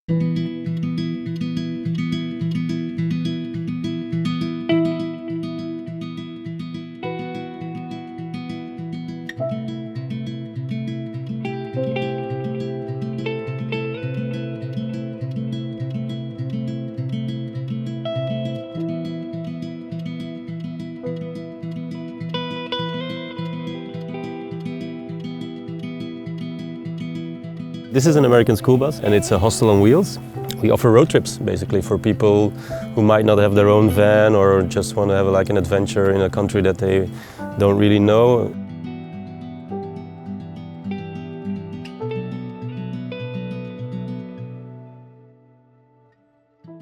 This is an American school bus and it's a hostel on wheels. We offer road trips basically for people who might not have their own van or just want to have like an adventure in a country that they don't really know.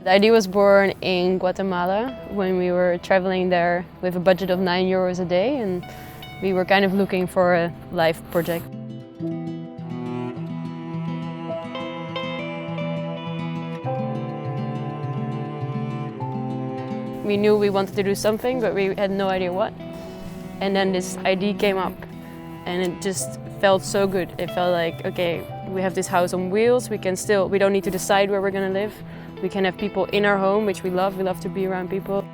The idea was born in Guatemala when we were traveling there with a budget of €9 a day, and we were kind of looking for a life project. We knew we wanted to do something, but we had no idea what. And then this idea came up and it just felt so good. It felt like, okay, we have this house on wheels, we don't need to decide where we're gonna live. We can have people in our home, which we love to be around people.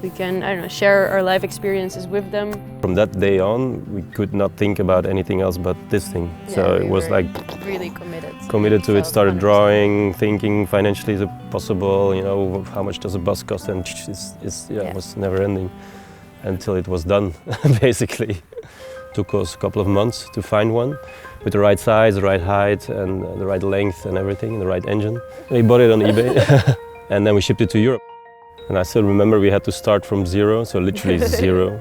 We can, I don't know, share our life experiences with them. From that day on, we could not think about anything else but this thing. Yeah, so it was like really committed. Committed to it, started drawing, thinking financially is it possible, you know, how much does a bus cost, and it was never ending until it was done, basically. Took us a couple of months to find one with the right size, the right height and the right length and everything, the right engine. We bought it on eBay and then we shipped it to Europe. And I still remember we had to start from zero, so literally zero.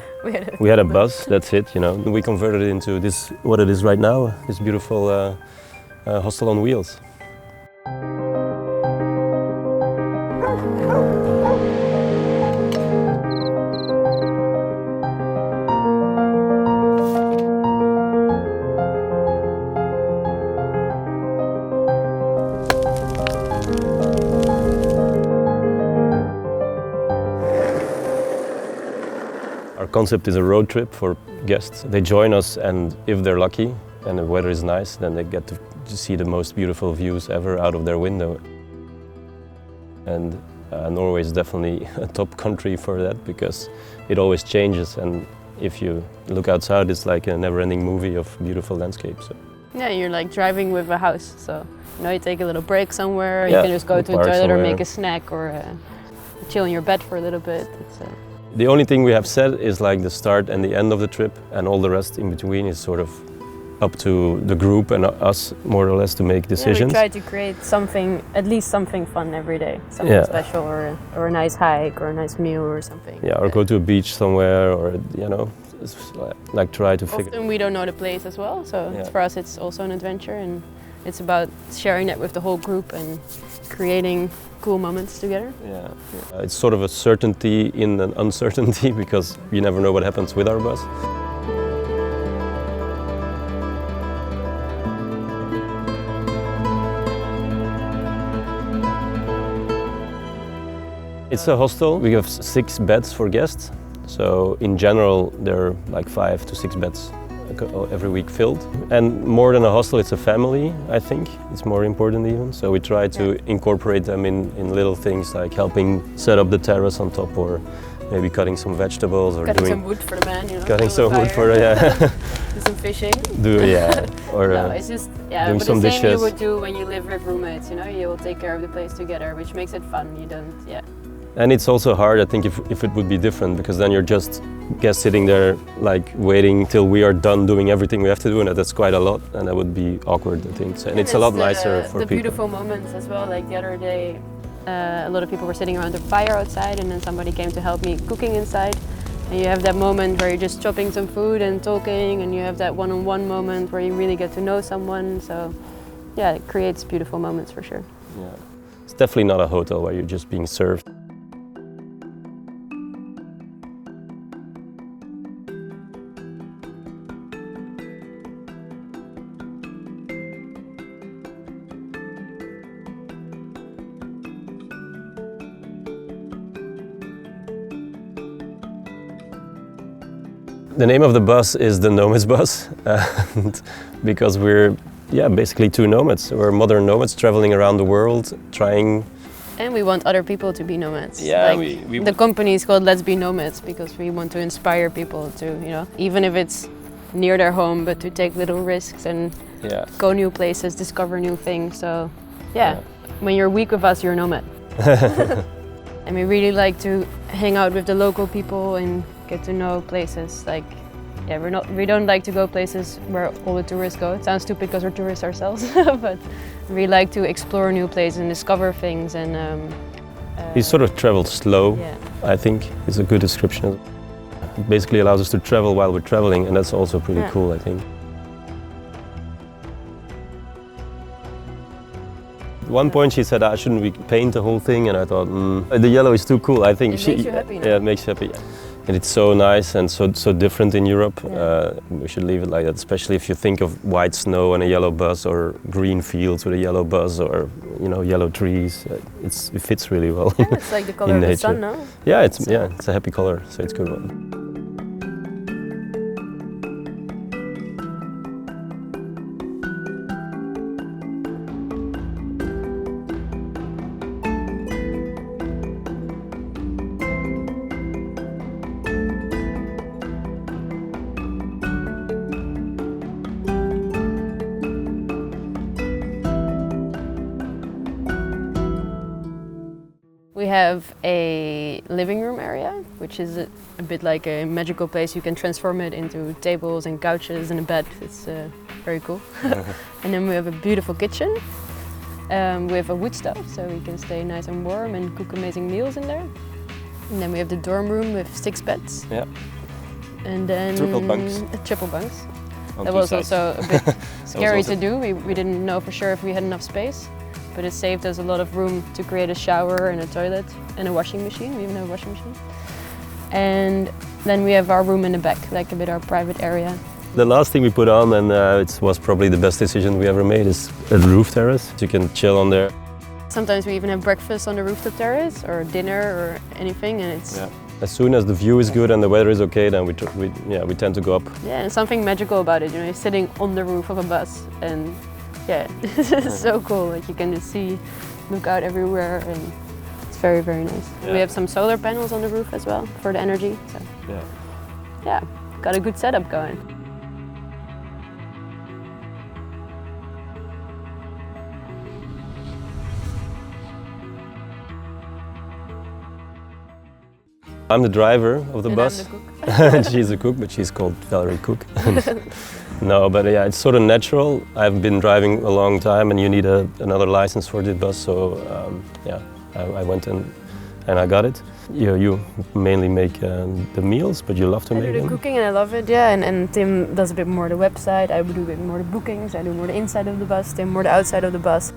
We had a bus, that's it, you know. We converted it into this, what it is right now, this beautiful hostel on wheels. Our concept is a road trip for guests. They join us, and if they're lucky and the weather is nice, then they get to see the most beautiful views ever out of their window. And Norway is definitely a top country for that because it always changes, and if you look outside it's like a never-ending movie of beautiful landscapes. So. Yeah, you're like driving with a house, so you know, you take a little break somewhere, you can just go to the toilet or make a snack or chill in your bed for a little bit. The only thing we have set is like the start and the end of the trip, and all the rest in between is sort of up to the group and us more or less to make decisions. Yeah, we try to create something, at least something fun every day, something special or a nice hike or a nice meal or something. Yeah, or go to a beach somewhere, or you know, like try to figure. Often we don't know the place as well, so for us it's also an adventure, and it's about sharing that with the whole group and creating cool moments together. Yeah. It's sort of a certainty in an uncertainty because you never know what happens with our bus. It's a hostel. We have 6 beds for guests. So in general, there are like 5 to 6 beds every week filled. And more than a hostel, it's a family, I think. It's more important even. So we try to incorporate them in little things like helping set up the terrace on top, or maybe cutting some vegetables, or cutting some wood for the man, you know. Cutting some wood for do some fishing. Or no, it's just doing but some the same dishes. you would do when you live with roommates, you know. You will take care of the place together, which makes it fun. You don't, And it's also hard, I think, if it would be different, because then you're just guests sitting there, like waiting till we are done doing everything we have to do, and that's quite a lot, and that would be awkward, I think. So, and it's a lot nicer for the people. Beautiful moments as well. Like the other day, a lot of people were sitting around the fire outside, and then somebody came to help me cooking inside. And you have that moment where you're just chopping some food and talking, and you have that one-on-one moment where you really get to know someone. So, yeah, it creates beautiful moments for sure. Yeah, it's definitely not a hotel where you're just being served. The name of the bus is the Nomads Bus, and because we're yeah, basically two nomads. We're modern nomads traveling around the world, trying. And we want other people to be nomads. Yeah, like the company is called Let's Be Nomads because we want to inspire people to, you know, even if it's near their home, but to take little risks and go new places, discover new things. So, yeah, when you're a week with us, you're a nomad. And we really like to hang out with the local people and get to know places. Like, yeah, we don't like to go places where all the tourists go. It sounds stupid because we're tourists ourselves, but we like to explore new places and discover things. And we sort of travel slow. I think is a good description. It basically allows us to travel while we're traveling, and that's also pretty cool, I think. At one point she said, shouldn't we paint the whole thing? And I thought, the yellow is too cool. I think it makes you happy now. Yeah, it makes you happy. And it's so nice and so different in Europe. We should leave it like that, especially if you think of white snow and a yellow bus, or green fields with a yellow bus, or yellow trees. It fits really well. Yeah, it's like the color of the sun, no? Yeah, it's a happy color, so it's a good one. We have a living room area, which is a bit like a magical place. You can transform it into tables and couches and a bed. It's very cool. And then we have a beautiful kitchen. We have a wood stove, so we can stay nice and warm and cook amazing meals in there. And then we have the dorm room with 6 beds. Yeah. And then triple bunks. Triple bunks. On that was sides. also a bit scary to do. We didn't know for sure if we had enough space. But it saved us a lot of room to create a shower and a toilet and a washing machine. We even have a washing machine. And then we have our room in the back, like a bit our private area. The last thing we put on, and it was probably the best decision we ever made, is a roof terrace. You can chill on there. Sometimes we even have breakfast on the rooftop terrace, or dinner, or anything, and it's... Yeah. As soon as the view is good and the weather is okay, then we tend to go up. Yeah, and something magical about it, you're sitting on the roof of a bus, and yeah, it's so cool. Like you can just look out everywhere, and it's very, very nice. Yeah. We have some solar panels on the roof as well for the energy. So yeah, got a good setup going. I'm the driver of the bus. I'm the cook. She's the cook, but she's called Valerie Cook. No, but yeah, it's sort of natural. I've been driving a long time, and you need another license for this bus. So yeah, I went and I got it. You mainly make the meals, but you love to make them. I do the cooking and I love it, yeah. And Tim does a bit more the website. I do a bit more the bookings. I do more the inside of the bus. Tim more the outside of the bus.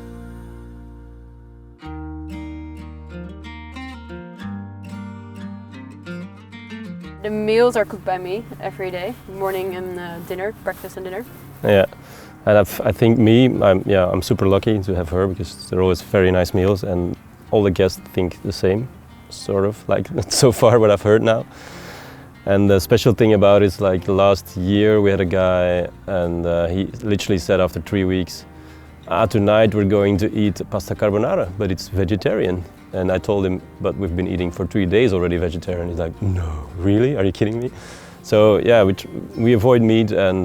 The meals are cooked by me every day, morning and dinner, breakfast and dinner. Yeah, and I think I'm super lucky to have her, because they're always very nice meals, and all the guests think the same, sort of, like so far what I've heard now. And the special thing about it is, like last year we had a guy, and he literally said after 3 weeks, tonight we're going to eat pasta carbonara, but it's vegetarian. And I told him, but we've been eating for 3 days already vegetarian. He's like, no, really? Are you kidding me? So yeah, we avoid meat, and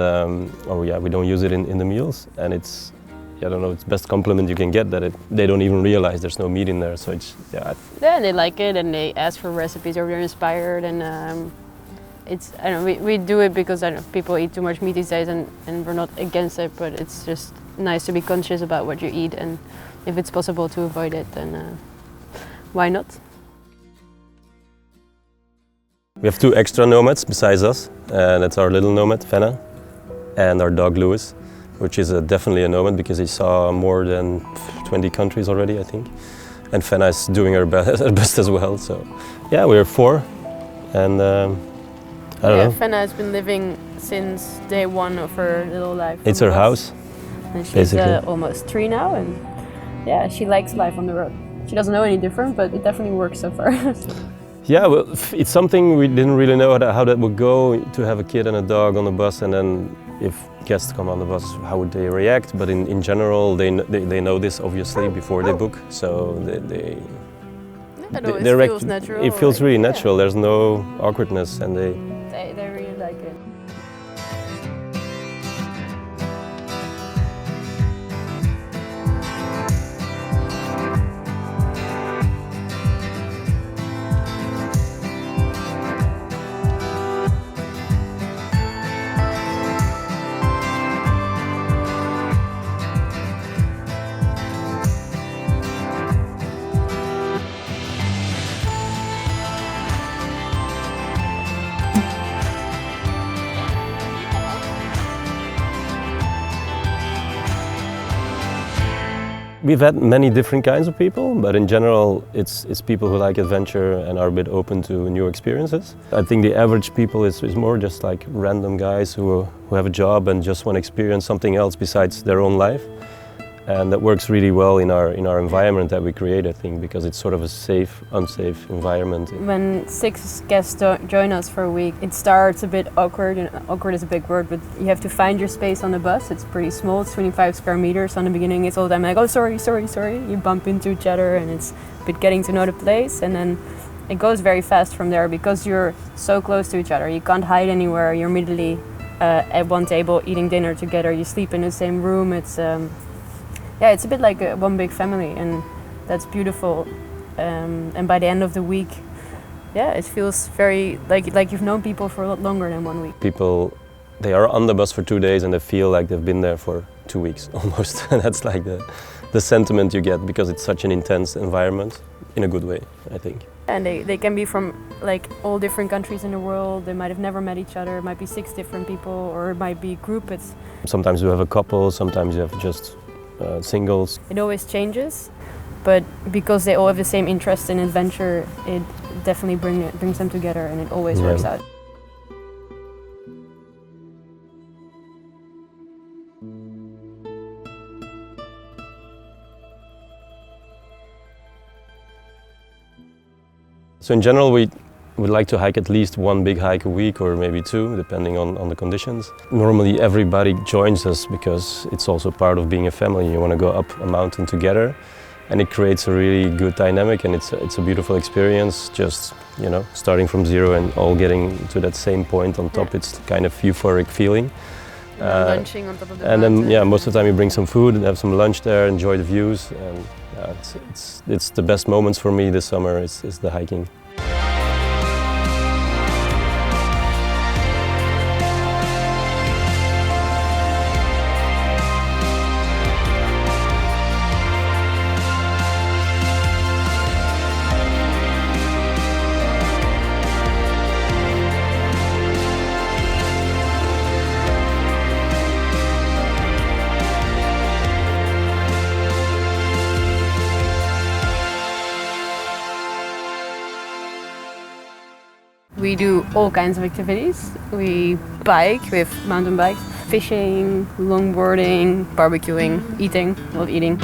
we don't use it in the meals. And it's, I don't know, it's the best compliment you can get, that they don't even realize there's no meat in there. So it's, yeah. Yeah, they like it, and they ask for recipes, or they're inspired, and it's, I don't know, we do it because I don't know, people eat too much meat these days, and we're not against it, but it's just nice to be conscious about what you eat, and if it's possible to avoid it, then why not? We have 2 extra nomads besides us, and that's our little nomad, Fenna, and our dog, Louis, which is definitely a nomad, because he saw more than 20 countries already, I think. And Fenna is doing her best as well, so yeah, we're 4, and I don't know. Fenna has been living since day 1 of her little life. It's her house, and she's basically. Almost 3 now, and yeah, she likes life on the road. She doesn't know any different, but it definitely works so far. Yeah, well, it's something we didn't really know how that would go, to have a kid and a dog on the bus, and then if guests come on the bus, how would they react? But in general, they know this obviously before they book, so they feels natural. It feels really natural. There's no awkwardness, and they really like it. We've had many different kinds of people, but in general, it's people who like adventure and are a bit open to new experiences. I think the average people is more just like random guys who have a job and just want to experience something else besides their own life. And that works really well in our environment that we create, I think, because it's sort of a safe, unsafe environment. When 6 guests join us for a week, it starts a bit awkward. Awkward is a big word, but you have to find your space on the bus. It's pretty small, it's 25 square meters. On the beginning, it's all the time like, oh, sorry. You bump into each other, and it's a bit getting to know the place. And then it goes very fast from there because you're so close to each other. You can't hide anywhere. You're immediately at one table eating dinner together. You sleep in the same room. It's a bit like one big family, and that's beautiful. And by the end of the week, it feels very like you've known people for a lot longer than 1 week. People, they are on the bus for 2 days and they feel like they've been there for 2 weeks almost. And that's like the sentiment you get because it's such an intense environment, in a good way, I think. And they can be from like all different countries in the world. They might have never met each other. It might be 6 different people, or it might be a group. Sometimes you have a couple, sometimes you have just singles. It always changes, but because they all have the same interest in adventure, it definitely brings them together, and it always works out. So in general, we would like to hike at least 1 big hike a week, or maybe 2, depending on the conditions. Normally everybody joins us because it's also part of being a family. You want to go up a mountain together, and it creates a really good dynamic, and it's a beautiful experience, just, you know, starting from zero and all getting to that same point on top. It's kind of euphoric feeling. Lunching on top of the and mountain. then most of the time you bring some food and have some lunch there, enjoy the views, and it's the best moments for me this summer is the hiking. We do all kinds of activities. We bike, we have mountain bikes, fishing, longboarding, barbecuing, eating, love eating.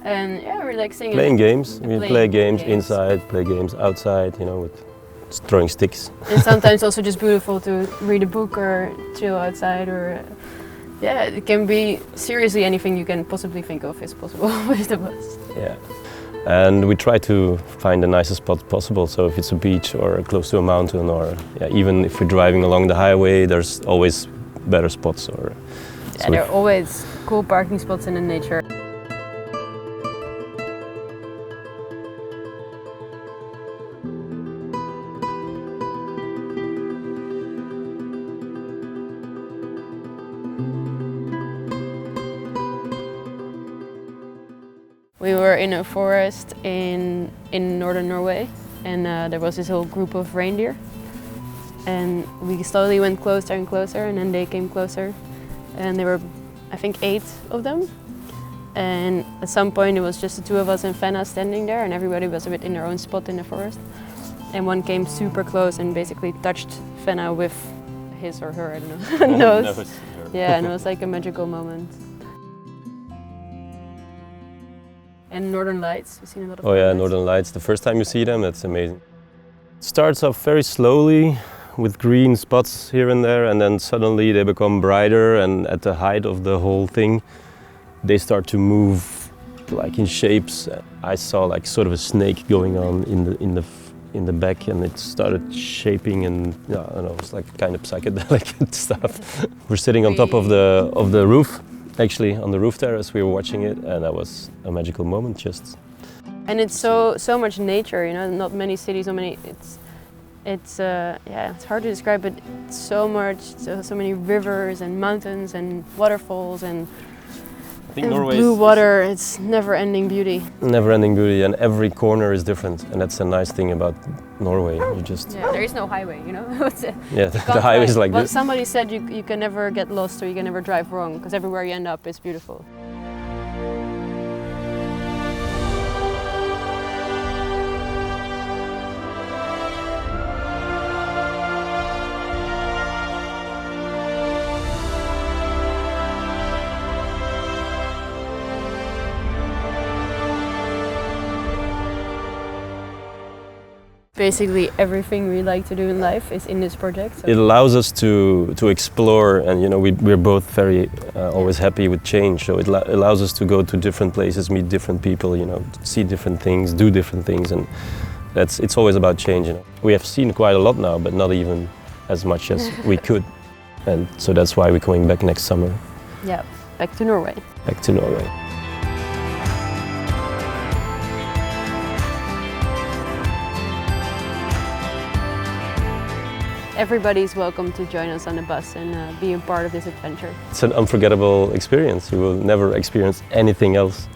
And relaxing. Playing games. We play games inside, play games outside, you know, with throwing sticks. And sometimes also just beautiful to read a book or chill outside, or it can be seriously anything you can possibly think of is possible with the bus. Yeah. And we try to find the nicest spot possible. So if it's a beach or close to a mountain, or even if we're driving along the highway, there's always better spots. There are always cool parking spots in the nature. We were in a forest in northern Norway, and there was this whole group of reindeer. And we slowly went closer and closer, and then they came closer. And there were, I think, 8 of them. And at some point it was just the 2 of us and Fenna standing there, and everybody was a bit in their own spot in the forest. and one came super close and basically touched Fenna with his or her, I don't know, nose. Yeah, and it was like a magical moment. And Northern Lights, you've seen a lot of. Oh yeah, Northern Lights. The first time you see them, that's amazing. It starts off very slowly with green spots here and there, and then suddenly they become brighter, and at the height of the whole thing, they start to move like in shapes. I saw like sort of a snake going on in the back, and it started shaping, and yeah, I don't know, it was like kind of psychedelic and stuff. We're sitting on top of the roof, actually on the roof terrace. We were watching it, and that was a magical moment. Just. And it's so much nature, you know. Not many cities, so many. It's hard to describe, but it's so much, so many rivers and mountains and waterfalls and. I think Norway blue water, it's never-ending beauty. Never-ending beauty, and every corner is different, and that's a nice thing about Norway. You just there is no highway, you know. Yeah, the highway is like well, this. Somebody said you can never get lost or you can never drive wrong because everywhere you end up is beautiful. Basically everything we like to do in life is in this project. So. It allows us to explore, and you know we're both very always happy with change. So it allows us to go to different places, meet different people, you know, see different things, do different things, and it's always about change. You know, we have seen quite a lot now, but not even as much as we could, and so that's why we're coming back next summer. Yeah, back to Norway. Back to Norway. Everybody's welcome to join us on the bus and be a part of this adventure. It's an unforgettable experience. You will never experience anything else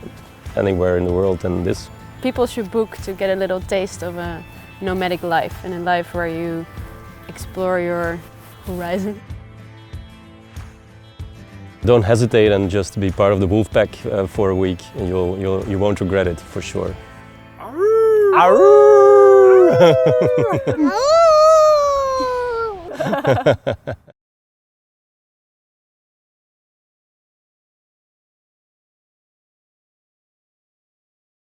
anywhere in the world than this. People should book to get a little taste of a nomadic life, and a life where you explore your horizon. Don't hesitate and just be part of the wolf pack for a week, and you won't regret it for sure. Arr!